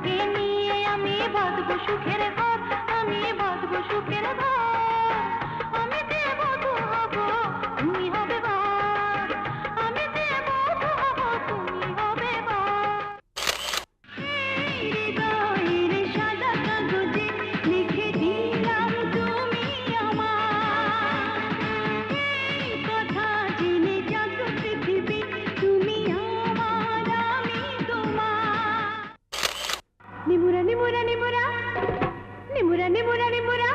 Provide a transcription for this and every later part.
তোমাকে নিয়ে আমি বাঁধবো সুখের ঘর, আমি বাঁধবো সুখের ঘর। আমি যে বধূ হব, তুমি হবে বর, আমি যে বধূ হব, তুমি হবে বর। এই হৃদয়ের সাদা কাগজে লিখে দিলাম তুমি আমার, এই কথা জেনে জাগো পৃথিবী, তুমি আমার, আমি তোমার। নিমুরা নিমুরা নিমুরা নিমুরা নিমুরা নিমুরা,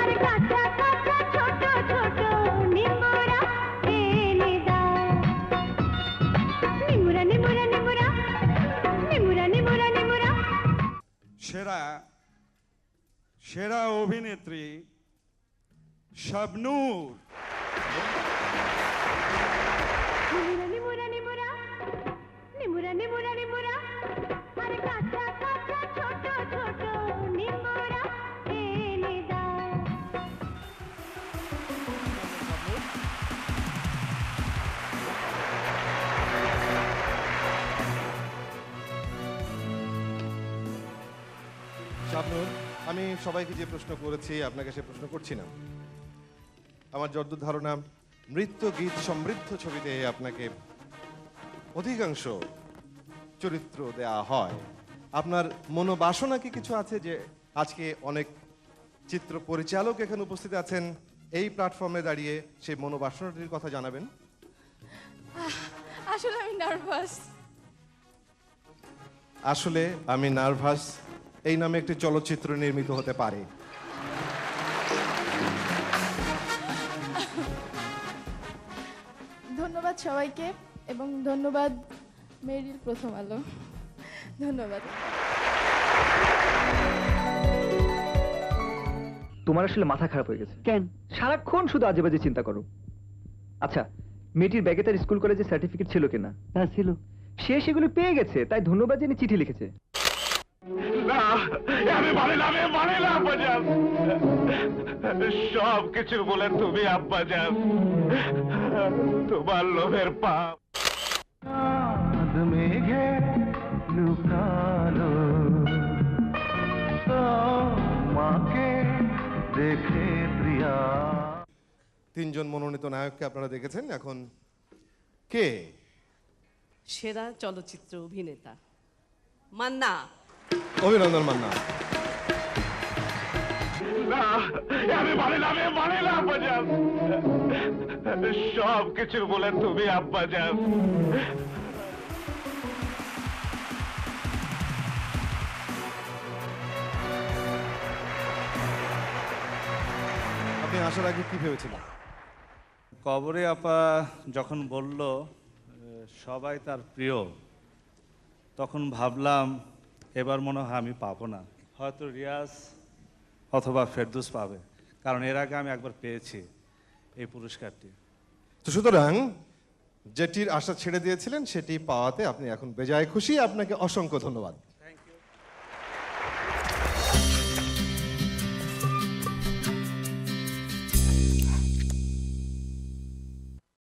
আরে কাঁচা কাঁচা ছোট ছোট নিমুরা এনে দাও। নিমুরা নিমুরা নিমুরা নিমুরা নিমুরা নিমুরা। সেরা সেরা অভিনেত্রী শাবনূর। নিমুরা নিমুরা নিমুরা নিমুরা নিমুরা নিমুরা, আরে কাঁচা কাঁচা ছোট ছোট নিমুরা এনে দাও। শাবনূর, আমি সবাইকে যে প্রশ্ন করেছি আপনাকে সে প্রশ্ন করছি না। আমার যতদূর ধারণা, নৃত্য গীত সমৃদ্ধ ছবিতে আপনাকে অধিকাংশ চরিত্র দেয়া হয়। আপনার মনোবাসনা কি কিছু আছে যে আজকে অনেক চিত্র পরিচালক এখানে উপস্থিত আছেন, এই প্ল্যাটফর্মে দাঁড়িয়ে সেই মনোবাসনাটির কথা জানাবেন? আসলে আমি নার্ভাস। আসলে আমি নার্ভাস এই নামে একটি চলচ্চিত্র নির্মিত হতে পারে। ধন্যবাদ সবাইকে এবং ধন্যবাদ মেরিল প্রথম আলো। ধন্যবাদ। তোমার আসলে মাথা খারাপ হয়ে গেছে কেন? সারাক্ষণ শুধু আজে বাজে চিন্তা করো। আচ্ছা, মেয়েটির ব্যাগে তার স্কুল কলেজের সার্টিফিকেট ছিল কিনা? হ্যাঁ ছিল। সে সেগুলো পেয়ে গেছে, তাই ধন্যবাদ জানিয়ে চিঠি লিখেছে। আমি মানে না, আমি মানে না আব্বাজান। সব কিছু বলে তুমি আব্বাজান, তোমার লোভের পাপ। মেঘে লুকালো মাকে দেখে প্রিয়া। তিনজন মনোনীত নায়ককে আপনারা দেখেছেন, এখন কে সেরা চলচ্চিত্র অভিনেতা? মান্না। অভিনন্দন মান্না। আমি মানে না, আমি মানে না আব্বাজান। সব কিছু বলে তুমি আব্বাজান। আপনি আসার আগে কি ভেবেছিলেন? কবরে আপা যখন বলল সবাই তার প্রিয়, তখন ভাবলাম এবার মনে হয় আমি পাবো না, হয়তো রিয়াজ অথবা ফেরদৌস পাবে, কারণ এর আগে আমি একবার পেয়েছি এই পুরস্কারটি। তো সুতরাং যেটির আশা ছেড়ে দিয়েছিলেন সেটি পাওয়াতে আপনি এখন বেজায় খুশি। আপনাকে অসংখ্য ধন্যবাদ।